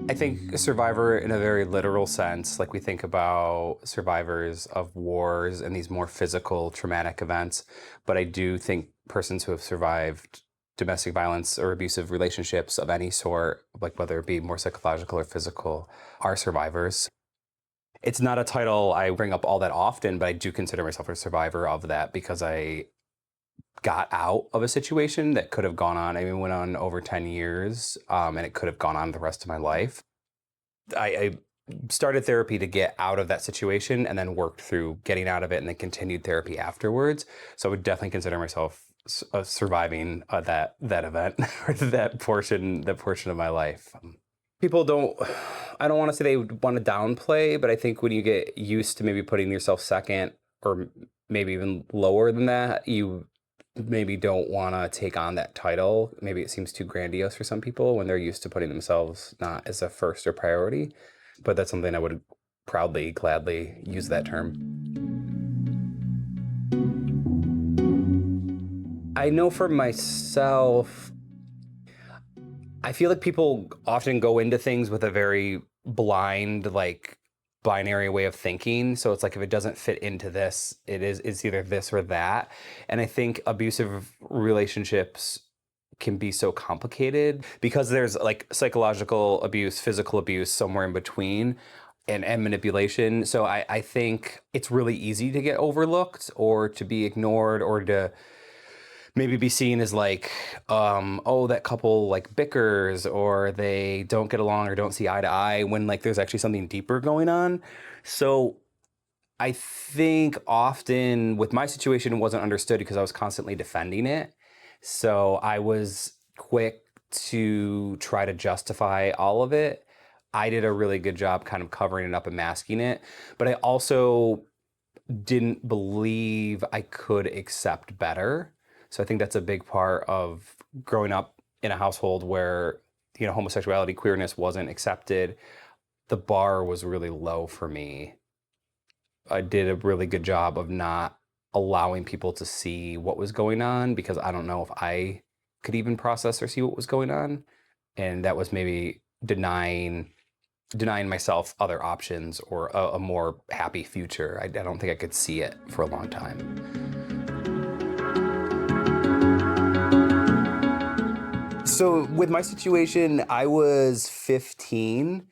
I think a survivor in a very literal sense, like we think about survivors of wars and these more physical traumatic events, but I do think persons who have survived domestic violence or abusive relationships of any sort, like whether it be more psychological or physical, are survivors. It's not a title I bring up all that often, but I do consider myself a survivor of that because I got out of a situation that could have gone on. I mean, went on over 10 years, and it could have gone on the rest of my life. I started therapy to get out of that situation and then worked through getting out of it and then continued therapy afterwards. So I would definitely consider myself surviving that event or that portion of my life. People don't, I don't want to say they would want to downplay, but I think when you get used to maybe putting yourself second or maybe even lower than that, you maybe don't want to take on that title. Maybe it seems too grandiose for some people when they're used to putting themselves not as a first or priority. But that's something I would proudly, gladly use that term. I know for myself, I feel like people often go into things with a very blind, like binary way of thinking. So it's like if it doesn't fit into this, it's either this or that. And I think abusive relationships can be so complicated because there's like psychological abuse, physical abuse, somewhere in between. And manipulation. So I think it's really easy to get overlooked or to be ignored or to maybe be seen as like, oh, that couple like bickers or they don't get along or don't see eye to eye when like there's actually something deeper going on. So I think often with my situation, it wasn't understood because I was constantly defending it. So I was quick to try to justify all of it. I did a really good job kind of covering it up and masking it, but I also didn't believe I could accept better. So I think that's a big part of growing up in a household where, homosexuality, queerness wasn't accepted. The bar was really low for me. I did a really good job of not allowing people to see what was going on because I don't know if I could even process or see what was going on. And that was maybe denying myself other options or a more happy future. I don't think I could see it for a long time. So with my situation, I was 15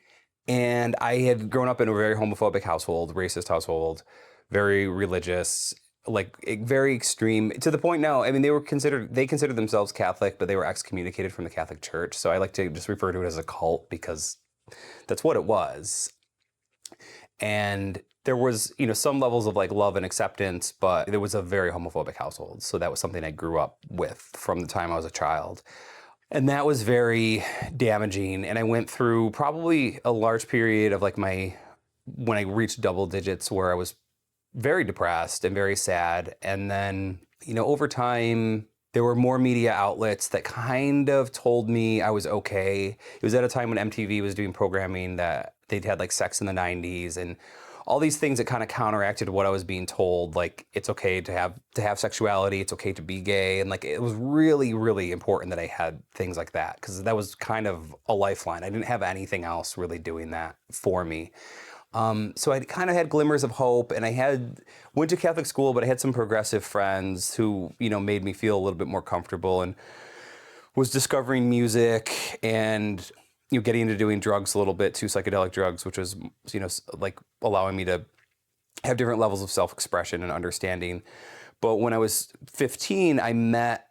and I had grown up in a very homophobic household, racist household, very religious, like very extreme to the point now. I mean, they considered themselves Catholic, but they were excommunicated from the Catholic Church. So I like to just refer to it as a cult because that's what it was. And there was, some levels of like love and acceptance, but there was a very homophobic household. So that was something I grew up with from the time I was a child. And that was very damaging. And I went through probably a large period of like when I reached double digits where I was very depressed and very sad. And then, over time, there were more media outlets that kind of told me I was okay. It was at a time when MTV was doing programming that they'd had like Sex in the 90s and all these things that kind of counteracted what I was being told. Like it's okay to have sexuality, it's okay to be gay, and like it was really, really important that I had things like that because that was kind of a lifeline. I didn't have anything else really doing that for me. So I kind of had glimmers of hope, and I went to Catholic school, but I had some progressive friends who, made me feel a little bit more comfortable, and was discovering music and, getting into doing drugs a little bit too, psychedelic drugs, which was, like allowing me to have different levels of self-expression and understanding. But when I was 15, I met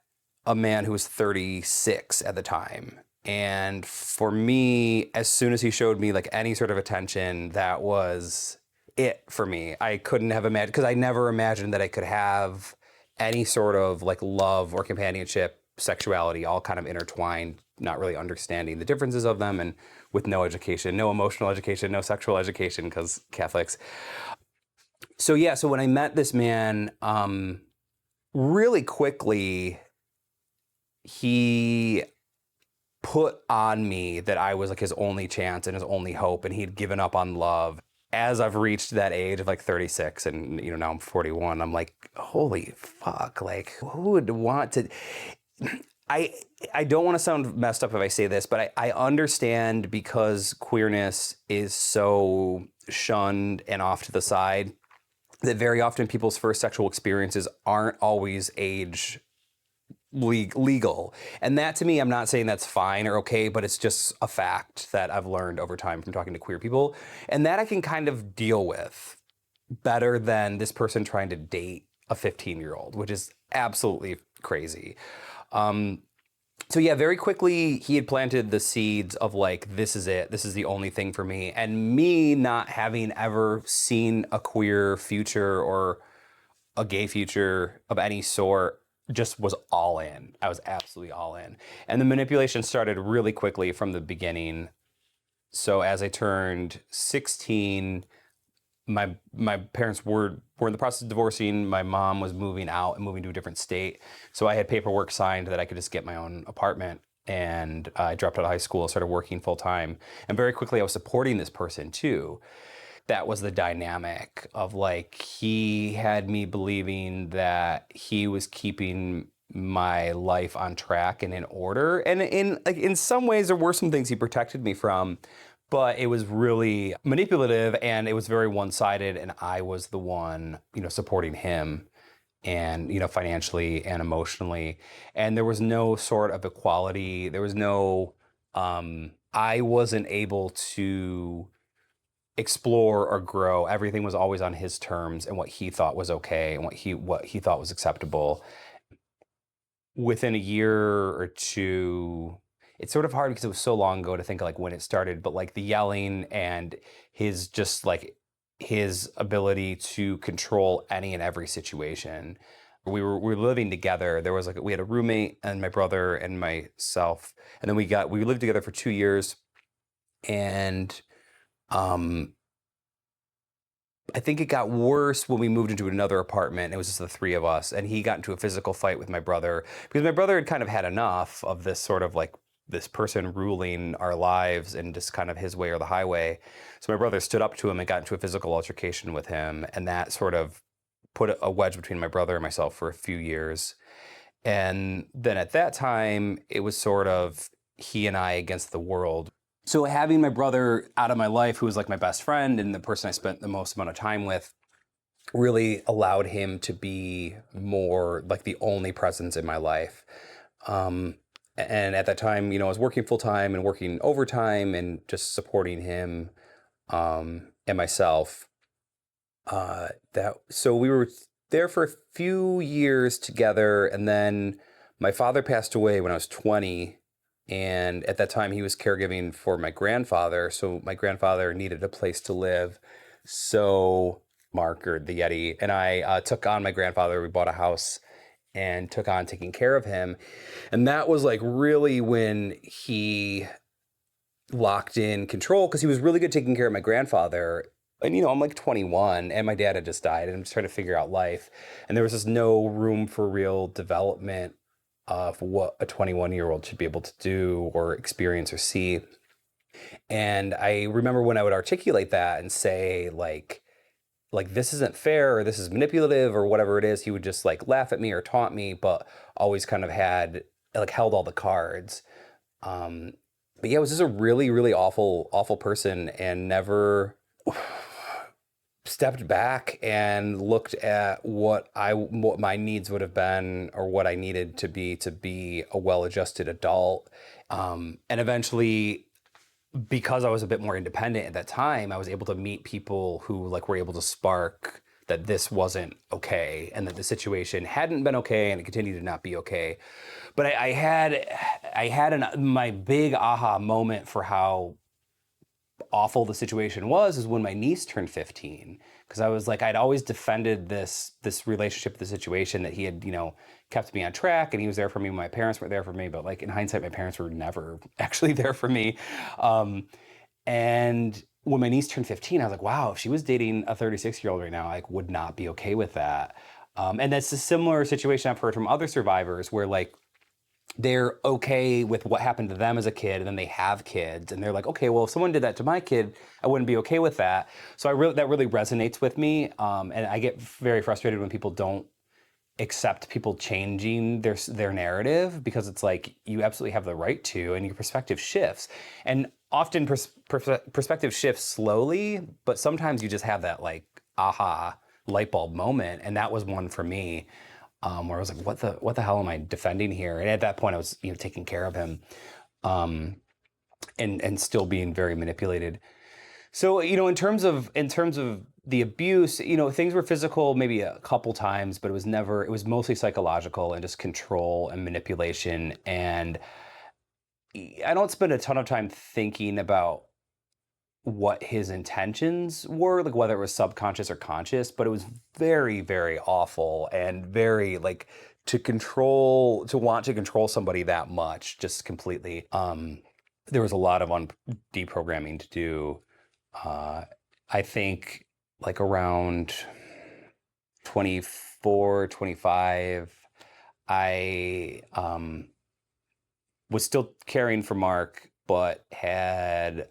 a man who was 36 at the time. And for me, as soon as he showed me like any sort of attention, that was it for me. I couldn't have imagined, because I never imagined that I could have any sort of like love or companionship, sexuality, all kind of intertwined, not really understanding the differences of them, and with no education, no emotional education, no sexual education, because Catholics. So yeah, so when I met this man, really quickly, he put on me that I was like his only chance and his only hope, and he'd given up on love. As I've reached that age of like 36 and, now I'm 41, I'm like, holy fuck, like who would want to... I I don't want to sound messed up if I say this, but I understand because queerness is so shunned and off to the side that very often people's first sexual experiences aren't always age legal. And that to me, I'm not saying that's fine or okay, but it's just a fact that I've learned over time from talking to queer people. And that I can kind of deal with better than this person trying to date a 15-year-old, which is absolutely crazy. So yeah, very quickly he had planted the seeds of like, this is it. This is the only thing for me. And me not having ever seen a queer future or a gay future of any sort just was all in. I was absolutely all in. And the manipulation started really quickly from the beginning. So as I turned 16, my parents were in the process of divorcing. My mom was moving out and moving to a different state. So I had paperwork signed that I could just get my own apartment. And I dropped out of high school and started working full time. And very quickly I was supporting this person too. That was the dynamic of like, he had me believing that he was keeping my life on track and in order. And in some ways there were some things he protected me from, but it was really manipulative and it was very one-sided, and I was the one, supporting him and, financially and emotionally. And there was no sort of equality. There was no, I wasn't able to explore or grow. Everything was always on his terms and what he thought was okay and what he thought was acceptable. Within a year or two, it's sort of hard because it was so long ago to think like when it started, but like the yelling and his just like his ability to control any and every situation. We were living together. There was like we had a roommate and my brother and myself, and then we lived together for 2 years, and I think it got worse when we moved into another apartment. It was just the three of us, and he got into a physical fight with my brother because my brother had kind of had enough of this sort of like this person ruling our lives and just kind of his way or the highway. So my brother stood up to him and got into a physical altercation with him, and that sort of put a wedge between my brother and myself for a few years. And then at that time, it was sort of he and I against the world. So having my brother out of my life, who was like my best friend and the person I spent the most amount of time with, really allowed him to be more like the only presence in my life. And at that time, I was working full time and working overtime and just supporting him and myself. So we were there for a few years together, and then my father passed away when I was 20. And at that time, he was caregiving for my grandfather. So my grandfather needed a place to live. So Mark, or the Yeti, and I took on my grandfather. We bought a house and took on taking care of him. And that was like really when he locked in control, because he was really good taking care of my grandfather. And, I'm like 21 and my dad had just died and I'm just trying to figure out life. And there was just no room for real development of what a 21-year-old should be able to do or experience or see. And I remember when I would articulate that and say like this isn't fair or this is manipulative or whatever it is, he would just like laugh at me or taunt me, but always kind of had like held all the cards. But yeah, it was just a really, really awful person, and never stepped back and looked at what my needs would have been or what I needed to be a well-adjusted adult. And eventually, because I was a bit more independent at that time, I was able to meet people who like were able to spark that this wasn't okay and that the situation hadn't been okay and it continued to not be okay. But I had my big aha moment for how awful the situation was when my niece turned 15, because I was like, I'd always defended this relationship, the situation, that he had, kept me on track and he was there for me when my parents weren't there for me. But like in hindsight, my parents were never actually there for me. And when my niece turned 15, I was like, wow, if she was dating a 36-year-old right now, I would not be okay with that. And that's a similar situation I've heard from other survivors where like they're okay with what happened to them as a kid, and then they have kids and they're like, okay, well, if someone did that to my kid, I wouldn't be okay with that. So that really resonates with me. And I get very frustrated when people don't accept people changing their narrative, because it's like you absolutely have the right to, and your perspective shifts. And often perspective shifts slowly, but sometimes you just have that like aha light bulb moment, and that was one for me, where I was like, what the hell am I defending here? And at that point, I was taking care of him, and still being very manipulated. So, in terms of the abuse, things were physical maybe a couple times, but it was mostly psychological and just control and manipulation. And I don't spend a ton of time thinking about what his intentions were, like whether it was subconscious or conscious, but it was very, very awful, and very like to want to control somebody that much, just completely. There was a lot of deprogramming to do. I think like around 24, 25, I was still caring for Mark, but had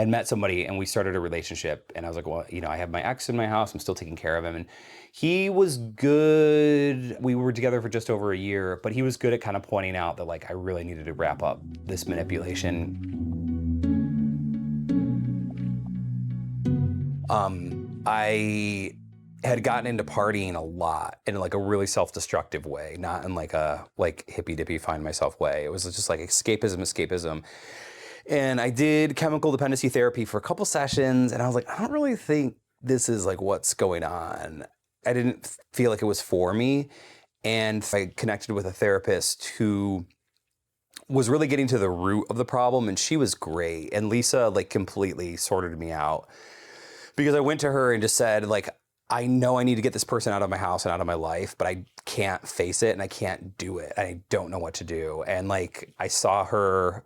met somebody, and we started a relationship. And I was like, well, I have my ex in my house. I'm still taking care of him. And he was good. We were together for just over a year, but he was good at kind of pointing out that like I really needed to wrap up this manipulation. I had gotten into partying a lot in like a really self-destructive way, not in like a hippy dippy find myself way. It was just like escapism. And I did chemical dependency therapy for a couple sessions, and I was like, I don't really think this is like what's going on. I didn't feel like it was for me. And I connected with a therapist who was really getting to the root of the problem, and she was great. And Lisa like completely sorted me out, because I went to her and just said, like, I know I need to get this person out of my house and out of my life, but I can't face it and I can't do it. I don't know what to do. And like, I saw her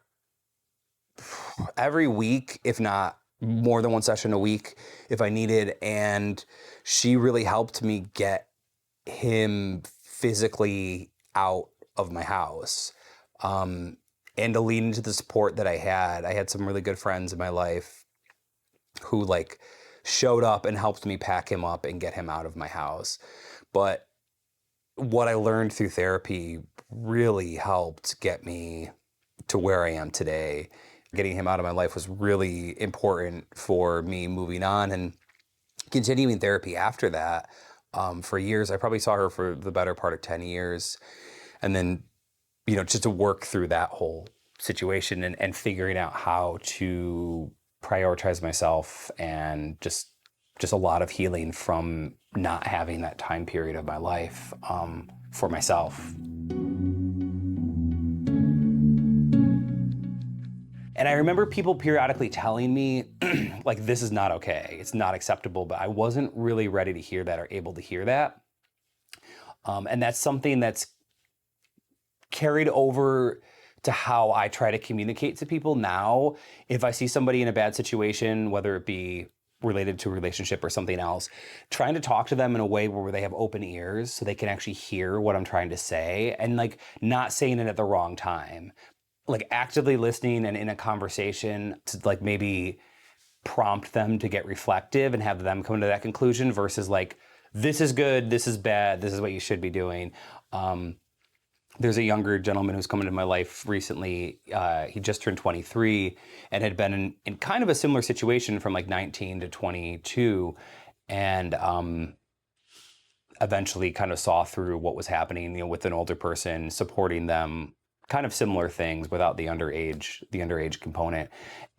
every week, if not more than one session a week, if I needed. And she really helped me get him physically out of my house. And to lean into the support that I had some really good friends in my life who like showed up and helped me pack him up and get him out of my house. But what I learned through therapy really helped get me to where I am today. Getting him out of my life was really important for me moving on and continuing therapy after that. For years, I probably saw her for the better part of 10 years. And then, just to work through that whole situation and figuring out how to prioritize myself, and just a lot of healing from not having that time period of my life for myself. And I remember people periodically telling me, like, this is not okay, it's not acceptable, but I wasn't really ready to hear that or able to hear that. And that's something that's carried over to how I try to communicate to people now. If I see somebody in a bad situation, whether it be related to a relationship or something else, trying to talk to them in a way where they have open ears so they can actually hear what I'm trying to say, and like not saying it at the wrong time. Like actively listening and in a conversation to like maybe prompt them to get reflective and have them come to that conclusion, versus like, this is good, this is bad, this is what you should be doing. There's a younger gentleman who's come into my life recently. He just turned 23 and had been in kind of a similar situation from like 19 to 22, and eventually kind of saw through what was happening, with an older person, supporting them, kind of similar things without the underage component,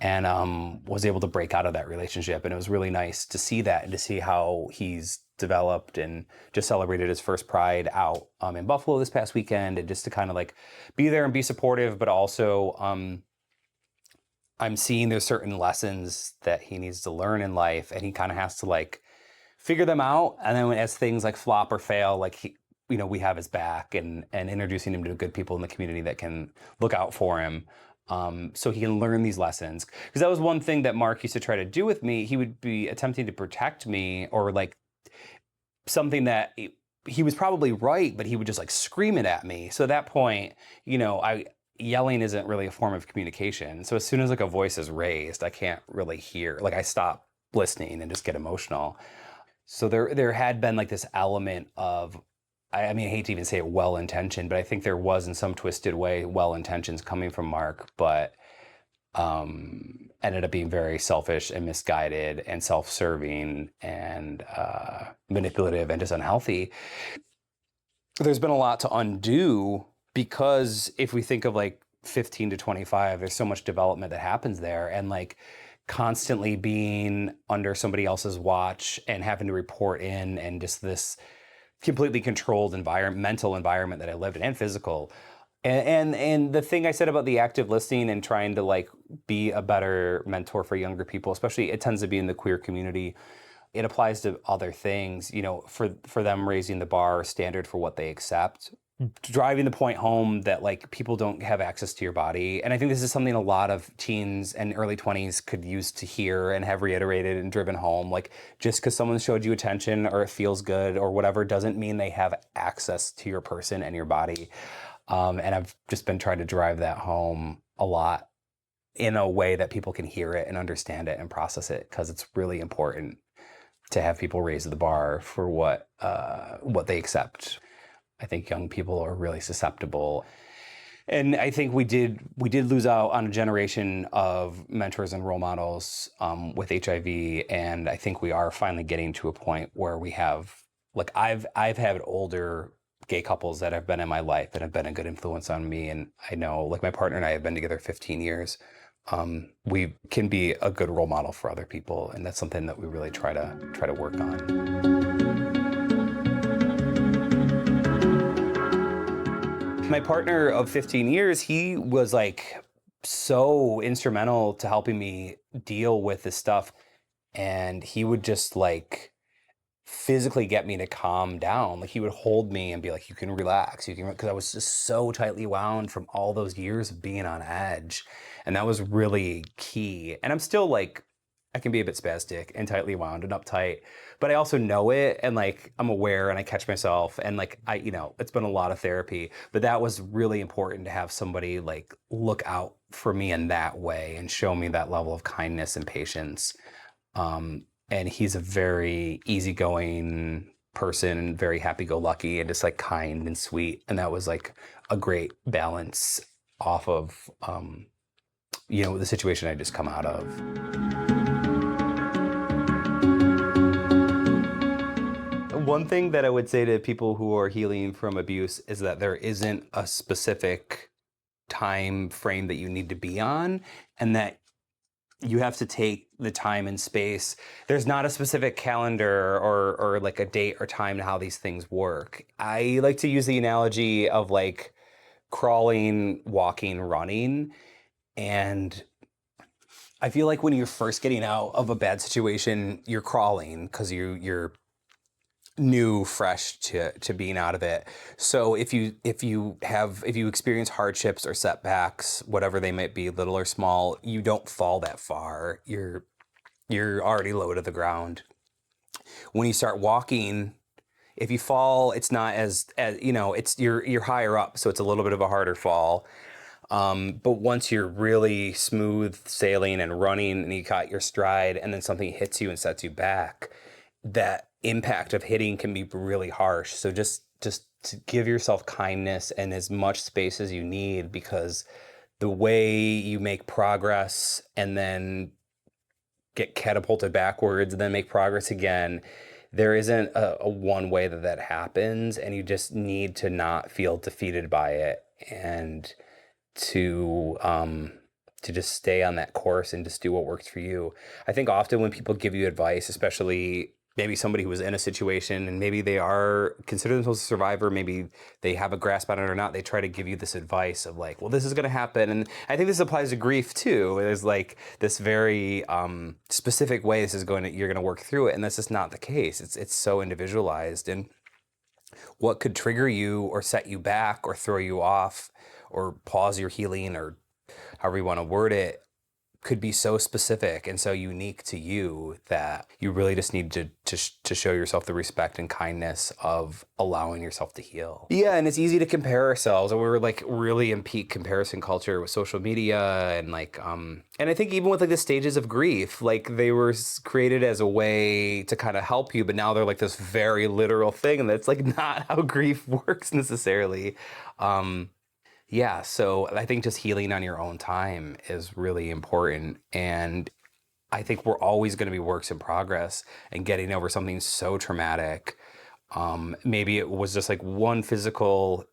and was able to break out of that relationship. And it was really nice to see that and to see how he's developed, and just celebrated his first Pride out in Buffalo this past weekend, and just to kind of like be there and be supportive, but also I'm seeing there's certain lessons that he needs to learn in life, and he kind of has to like figure them out. And then as things like flop or fail, like we have his back, and introducing him to good people in the community that can look out for him, so he can learn these lessons. Because that was one thing that Mark used to try to do with me. He would be attempting to protect me, or like something that he was probably right, but he would just like scream it at me. So at that point, yelling isn't really a form of communication. So as soon as like a voice is raised, I can't really hear. Like I stop listening and just get emotional. So there had been like this element of, I mean, I hate to even say it well-intentioned, but I think there was in some twisted way well-intentions coming from Mark, but ended up being very selfish and misguided and self-serving and manipulative and just unhealthy. There's been a lot to undo because if we think of like 15 to 25, there's so much development that happens there, and like constantly being under somebody else's watch and having to report in, and just this completely controlled mental environment that I lived in, and physical. And the thing I said about the active listening and trying to like be a better mentor for younger people, especially it tends to be in the queer community, it applies to other things, for them raising the bar standard for what they accept, driving the point home that like people don't have access to your body. And I think this is something a lot of teens and early 20s could use to hear and have reiterated and driven home. Like, just because someone showed you attention or it feels good or whatever doesn't mean they have access to your person and your body. And I've just been trying to drive that home a lot in a way that people can hear it and understand it and process it, because it's really important to have people raise the bar for what they accept. I think young people are really susceptible. And I think we did lose out on a generation of mentors and role models with HIV. And I think we are finally getting to a point where we have, like, I've had older gay couples that have been in my life that have been a good influence on me. And I know, like, my partner and I have been together 15 years. We can be a good role model for other people. And that's something that we really try to work on. My partner of 15 years, he was like so instrumental to helping me deal with this stuff. And he would just like physically get me to calm down. Like, he would hold me and be like, you can relax, because I was just so tightly wound from all those years of being on edge. And that was really key. And I'm still like, I can be a bit spastic and tightly wound and uptight, but I also know it, and like I'm aware and I catch myself, and like it's been a lot of therapy, but that was really important to have somebody like look out for me in that way and show me that level of kindness and patience. And he's a very easygoing person, very happy-go-lucky and just like kind and sweet. And that was like a great balance off of, the situation I just come out of. One thing that I would say to people who are healing from abuse is that there isn't a specific time frame that you need to be on, and that you have to take the time and space. There's not a specific calendar or like a date or time to how these things work. I like to use the analogy of like crawling, walking, running. And I feel like when you're first getting out of a bad situation, you're crawling because you're new, fresh to being out of it. So if you experience hardships or setbacks, whatever they might be, little or small, you don't fall that far. You're already low to the ground. When you start walking, if you fall, it's not as it's you're higher up, so it's a little bit of a harder fall. But once you're really smooth sailing and running and you caught your stride, and then something hits you and sets you back, that impact of hitting can be really harsh. So just to give yourself kindness and as much space as you need, because the way you make progress and then get catapulted backwards and then make progress again, there isn't a one way that happens, and you just need to not feel defeated by it, and to just stay on that course and just do what works for you. I think often when people give you advice, especially maybe somebody who was in a situation and maybe they are consider themselves a survivor, maybe they have a grasp on it or not, they try to give you this advice of like, well, this is going to happen. And I think this applies to grief too. There's like this very specific way you're going to work through it. And that's just not the case. It's so individualized. And what could trigger you or set you back or throw you off or pause your healing, or however you want to word it, could be so specific and so unique to you that you really just need to show yourself the respect and kindness of allowing yourself to heal. Yeah, and it's easy to compare ourselves. We're like really in peak comparison culture with social media and like and I think even with like the stages of grief, like they were created as a way to kind of help you, but now they're like this very literal thing, and that's like not how grief works necessarily. Yeah, so I think just healing on your own time is really important. And I think we're always going to be works in progress, and getting over something so traumatic. Maybe it was just like one physical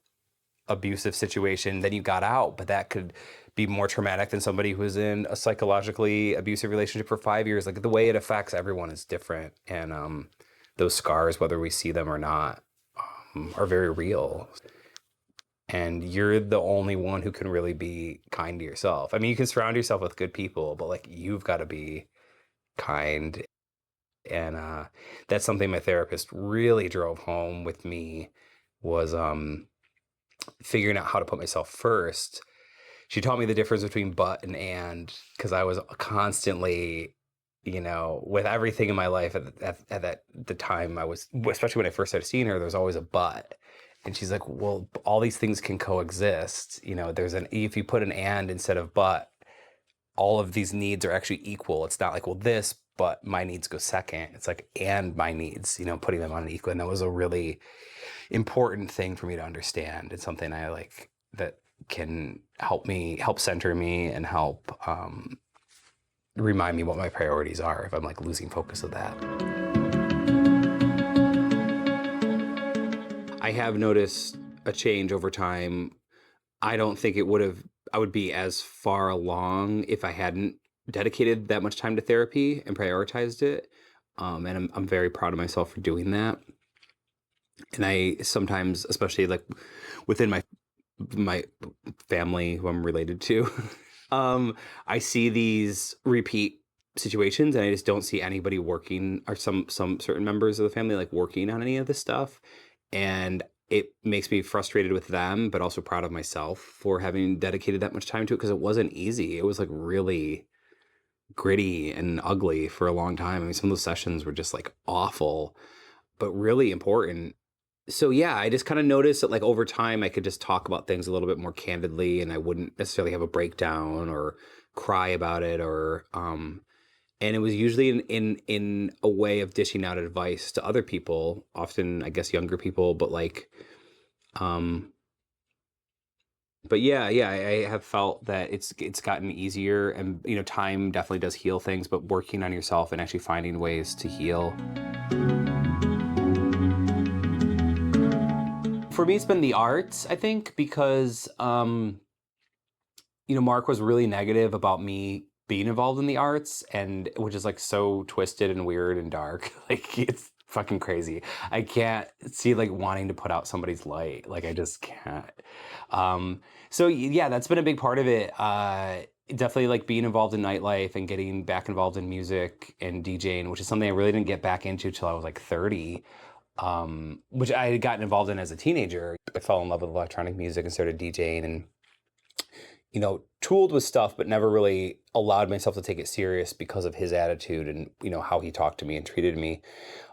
abusive situation, then you got out, but that could be more traumatic than somebody who's in a psychologically abusive relationship for 5 years. Like the way it affects everyone is different. And those scars, whether we see them or not, are very real. And you're the only one who can really be kind to yourself. I mean, you can surround yourself with good people, but like you've got to be kind. And that's something my therapist really drove home with me, was figuring out how to put myself first. She taught me the difference between but and, because I was constantly, with everything in my life at the time I was, especially when I first started seeing her, there was always a but. And she's like, well, all these things can coexist. If you put an and instead of but, all of these needs are actually equal. It's not like, well, this, but my needs go second. It's like, and my needs, putting them on an equal. And that was a really important thing for me to understand. It's something I like that can help center me and help remind me what my priorities are if I'm like losing focus of that. I have noticed a change over time. I don't think I would be as far along if I hadn't dedicated that much time to therapy and prioritized it. And I'm very proud of myself for doing that. And I sometimes, especially like within my family who I'm related to, I see these repeat situations, and I just don't see anybody working, or some certain members of the family like working on any of this stuff. And it makes me frustrated with them, but also proud of myself for having dedicated that much time to it, because it wasn't easy. It was like really gritty and ugly for a long time. I mean, some of those sessions were just like awful, but really important. So yeah, I just kind of noticed that like over time I could just talk about things a little bit more candidly, and I wouldn't necessarily have a breakdown or cry about it, or and it was usually in a way of dishing out advice to other people, often I guess younger people, but like but yeah, I have felt that it's gotten easier, and time definitely does heal things, but working on yourself and actually finding ways to heal. For me, it's been the arts, I think, because Mark was really negative about me being involved in the arts, and which is like so twisted and weird and dark. Like it's fucking crazy. I can't see like wanting to put out somebody's light. Like I just can't. So yeah, that's been a big part of it. Definitely like being involved in nightlife and getting back involved in music and DJing, which is something I really didn't get back into till I was like 30. Which I had gotten involved in as a teenager. I fell in love with electronic music and started DJing, and tooled with stuff, but never really allowed myself to take it serious because of his attitude and, how he talked to me and treated me.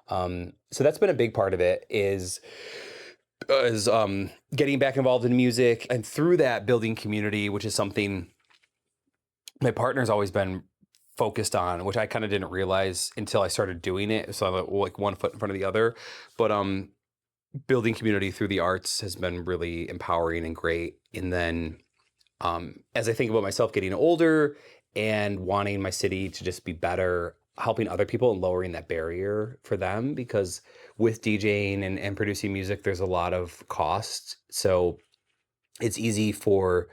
So that's been a big part of it, is getting back involved in music, and through that building community, which is something my partner's always been focused on, which I kind of didn't realize until I started doing it. So I'm like one foot in front of the other, but building community through the arts has been really empowering and great. And then as I think about myself getting older and wanting my city to just be better, helping other people and lowering that barrier for them, because with DJing and producing music, there's a lot of cost. So it's easy for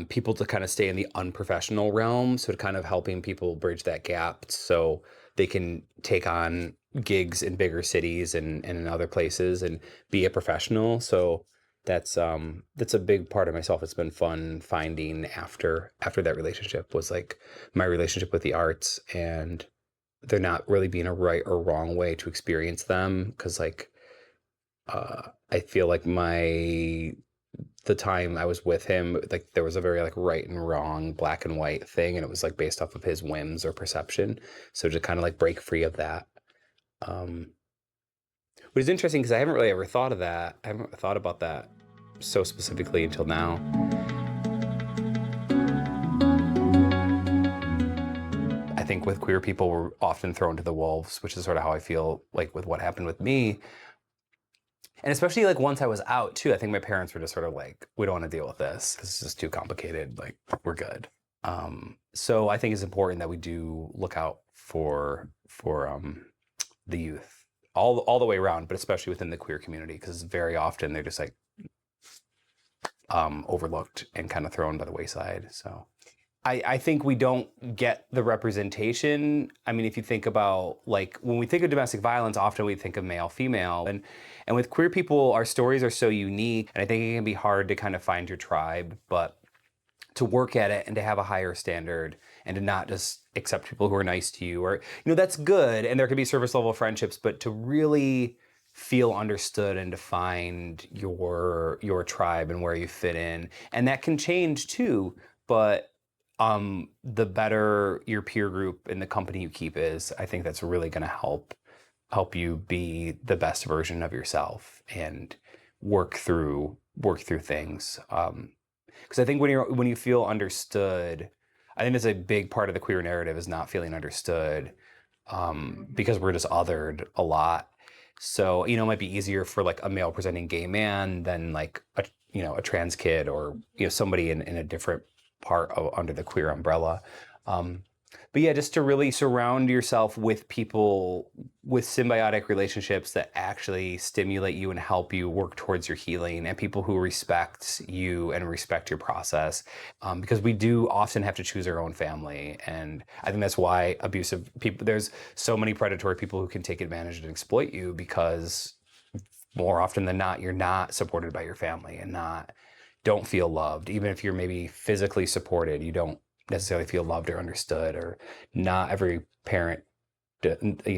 people to kind of stay in the unprofessional realm. So kind of helping people bridge that gap so they can take on gigs in bigger cities and in other places and be a professional. So that's a big part of myself. It's been fun finding after that relationship, was like my relationship with the arts, and there not really being a right or wrong way to experience them. Cause like, I feel like the the time I was with him, like there was a very like right and wrong, black and white thing, and it was like based off of his whims or perception. So to kind of like break free of that. Which is interesting because I haven't really ever thought of that. I haven't thought about that so specifically until now. I think with queer people, we're often thrown to the wolves, which is sort of how I feel like with what happened with me. And especially like once I was out too, I think my parents were just sort of like, we don't want to deal with this. This is just too complicated. Like, we're good. So I think it's important that we do look out for the youth all the way around, but especially within the queer community, because very often they're just like overlooked and kind of thrown by the wayside. So I think we don't get the representation. I mean, if you think about like when we think of domestic violence, often we think of male, female, and with queer people, our stories are so unique, and I think it can be hard to kind of find your tribe, but to work at it and to have a higher standard and to not just accept people who are nice to you, or that's good, and there can be surface level friendships, but to really feel understood and to find your tribe and where you fit in, and that can change too, but the better your peer group and the company you keep is, I think that's really going to help you be the best version of yourself and work through things. Because I think when you feel understood, I think that's a big part of the queer narrative is not feeling understood, because we're just othered a lot. So it might be easier for like a male presenting gay man than like a trans kid or somebody in a different part of under the queer umbrella. But yeah, just to really surround yourself with people with symbiotic relationships that actually stimulate you and help you work towards your healing, and people who respect you and respect your process. Because we do often have to choose our own family. And I think that's why abusive people, there's so many predatory people who can take advantage and exploit you, because more often than not, you're not supported by your family and don't feel loved. Even if you're maybe physically supported, you don't necessarily feel loved or understood, or not every parent,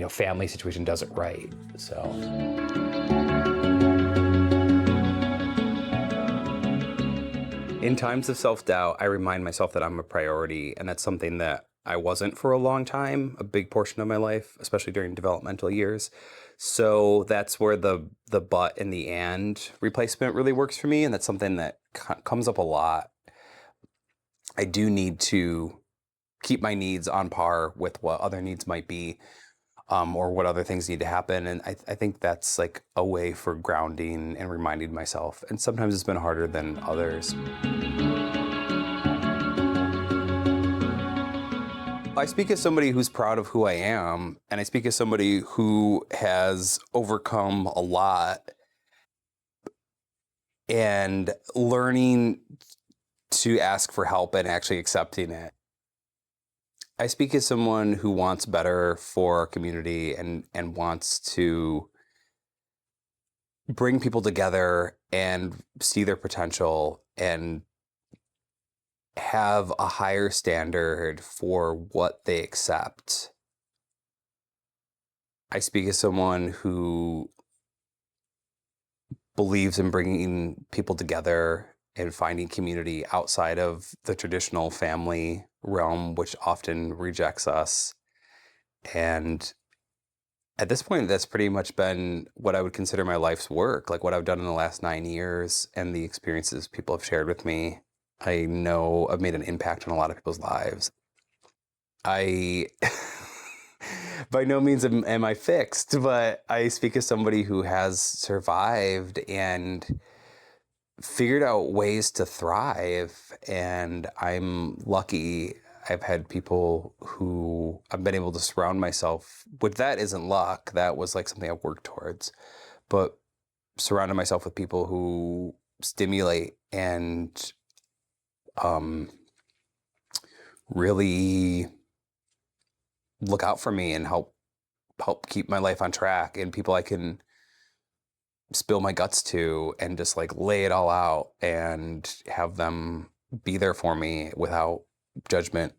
family situation does it right. So in times of self-doubt, I remind myself that I'm a priority, and that's something that I wasn't for a long time, a big portion of my life, especially during developmental years. So that's where the but and the and replacement really works for me, and that's something that comes up a lot. I do need to keep my needs on par with what other needs might be, or what other things need to happen. And I think that's like a way for grounding and reminding myself. And sometimes it's been harder than others. I speak as somebody who's proud of who I am, and I speak as somebody who has overcome a lot and learning to ask for help and actually accepting it. I speak as someone who wants better for our community and wants to bring people together and see their potential and have a higher standard for what they accept. I speak as someone who believes in bringing people together and finding community outside of the traditional family realm, which often rejects us. And at this point, that's pretty much been what I would consider my life's work, like what I've done in the last 9 years and the experiences people have shared with me. I know I've made an impact on a lot of people's lives. I, by no means am I fixed, but I speak as somebody who has survived and figured out ways to thrive, and I'm lucky. I've had people who I've been able to surround myself with. That isn't luck. That was like something I've worked towards, but surrounding myself with people who stimulate and really look out for me and help keep my life on track, and people I can spill my guts to and just like lay it all out and have them be there for me without judgment